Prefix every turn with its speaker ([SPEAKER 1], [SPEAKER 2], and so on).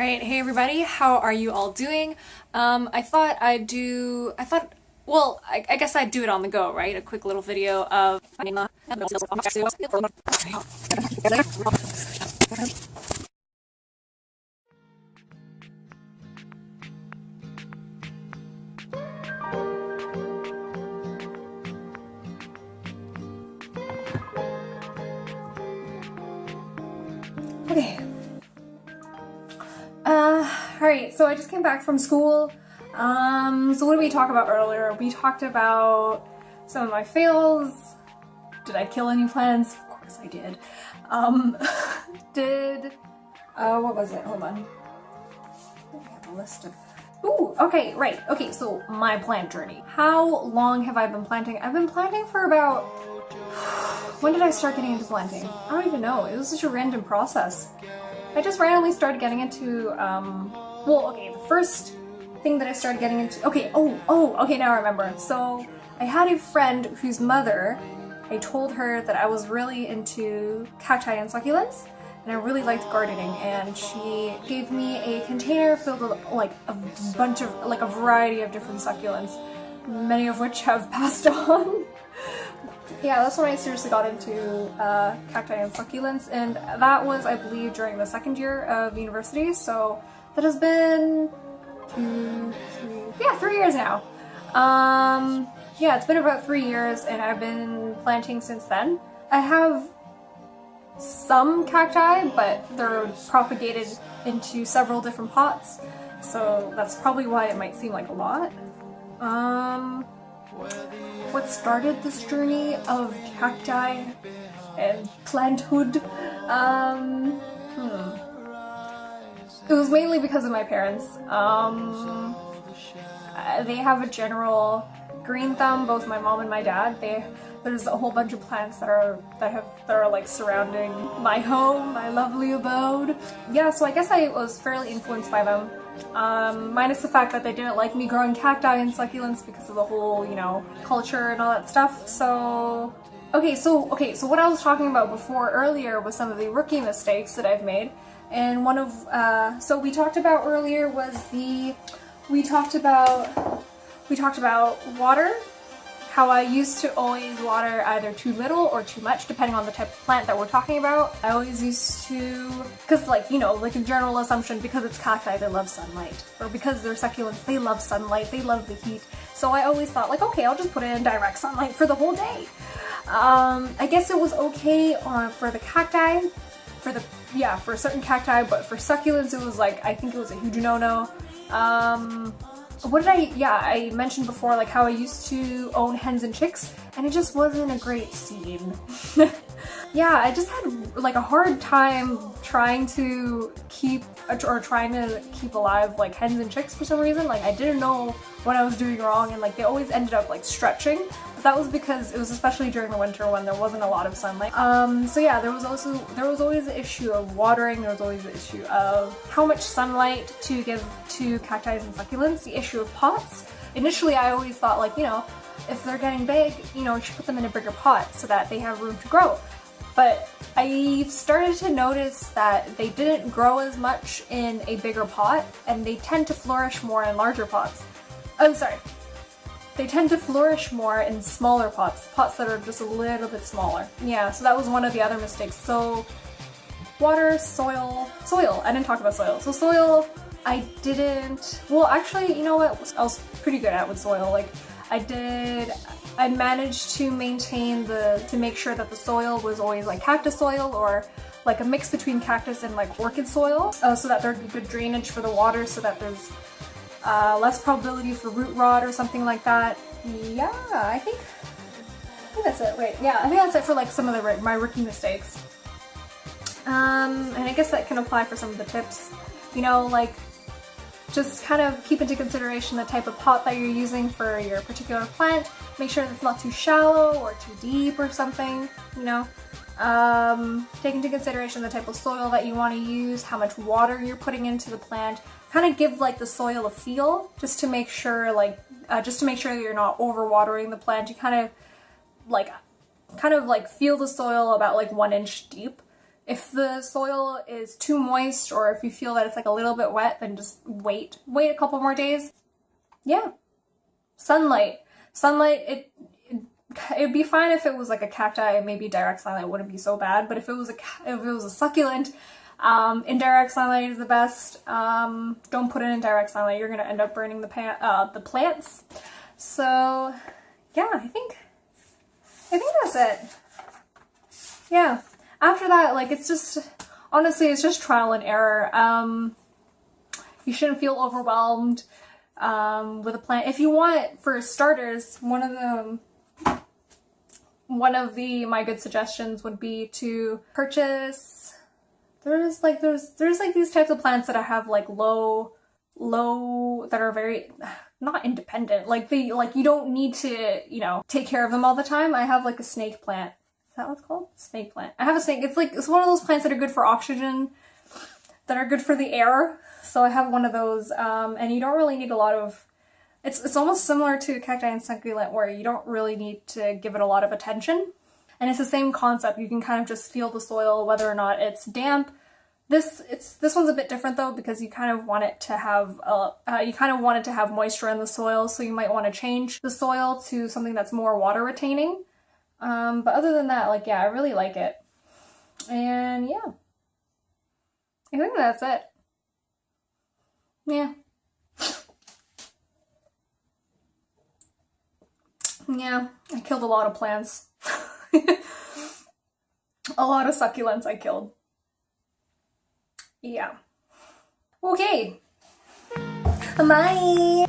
[SPEAKER 1] Alright, hey everybody, how are you all doing? I guess I'd do it on the go, right? A quick little video of okay. Alright, so I just came back from school. So what did we talk about earlier? We talked about some of my fails. Did I kill any plants? Of course I did. What was it? Hold on. I think I have a list of... Ooh, okay, right. Okay, so my plant journey. How long have I been planting? I've been planting for about... When did I start getting into planting? I don't even know. It was such a random process. I just randomly started getting into, the first thing that I started getting into, okay, now I remember. So, I had a friend whose mother, I told her that I was really into cacti and succulents, and I really liked gardening, and she gave me a container filled with, a variety of different succulents, many of which have passed on. Yeah, that's when I seriously got into cacti and succulents, and that was, I believe, during the second year of university, so that has been 3 years now. Yeah, it's been about 3 years, and I've been planting since then. I have some cacti, but they're propagated into several different pots, so that's probably why it might seem like a lot. What started this journey of cacti and planthood? It was mainly because of my parents. They have a general green thumb, both my mom and my dad. There's a whole bunch of plants that are like surrounding my home, my lovely abode. Yeah, so I guess I was fairly influenced by them. Minus the fact that they didn't like me growing cacti and succulents because of the whole, culture and all that stuff. So what I was talking about earlier was some of the rookie mistakes that I've made. And one of, so we talked about earlier was we talked about water. How I used to always water either too little or too much, depending on the type of plant that we're talking about. I always used to, because like a general assumption, because it's cacti, they love sunlight. Or because they're succulents, they love sunlight, they love the heat. So I always thought like, okay, I'll just put it in direct sunlight for the whole day. I guess it was okay for the cacti, for certain cacti, but for succulents it was like, I think it was a huge no-no. I mentioned before like how I used to own hens and chicks, and it just wasn't a great scene. Yeah, I just had like a hard time trying to keep alive like hens and chicks for some reason. Like I didn't know what I was doing wrong, and like they always ended up like stretching. But that was because it was especially during the winter when there wasn't a lot of sunlight. So yeah, there was always the issue of watering. There was always the issue of how much sunlight to give to cacti and succulents. The issue of pots. Initially, I always thought like, if they're getting big, you should put them in a bigger pot so that they have room to grow. But I started to notice that they didn't grow as much in a bigger pot, and they tend to flourish more in larger pots. They tend to flourish more in smaller pots that are just a little bit smaller. Yeah, so that was one of the other mistakes. So, water, soil, I didn't talk about soil. So soil, actually, you know what, I was pretty good at with soil. Like, I managed to make sure that the soil was always like cactus soil or like a mix between cactus and like orchid soil, so that there'd be good drainage for the water, so that there's less probability for root rot or something like that. Yeah, I think that's it. I think that's it for like some of my mistakes. And I guess that can apply for some of the tips. Like just kind of keep into consideration the type of pot that you're using for your particular plant. Make sure that it's not too shallow or too deep or something, Take into consideration the type of soil that you want to use, how much water you're putting into the plant. Kind of give like the soil a feel, just to make sure that you're not overwatering the plant. You kind of like feel the soil about like 1 inch deep, If the soil is too moist or if you feel that it's like a little bit wet, then just wait a couple more days. Yeah. Sunlight, it'd be fine if it was like a cacti, maybe direct sunlight wouldn't be so bad, but if it was a succulent, indirect sunlight is the best. Don't put it in direct sunlight, you're gonna end up burning the plants. So yeah, I think that's it. Yeah. After that, like, it's just, honestly, it's just trial and error. You shouldn't feel overwhelmed with a plant. If you want, for starters, one of my good suggestions would be to purchase, there's like these types of plants that have like low, that are very, not independent, like you don't need to, take care of them all the time. I have like a snake plant. Is that what it's called? Snake plant. I have a snake. It's one of those plants that are good for oxygen, that are good for the air. So I have one of those, and you don't really need a lot of, it's almost similar to cacti and succulent where you don't really need to give it a lot of attention. And it's the same concept. You can kind of just feel the soil, whether or not it's damp. This one's a bit different though, because you kind of want it to have moisture in the soil, so you might want to change the soil to something that's more water retaining. But other than that, like, yeah, I really like it. And yeah, I think that's it. Yeah. Yeah, I killed a lot of plants. A lot of succulents I killed. Yeah. Okay. Bye.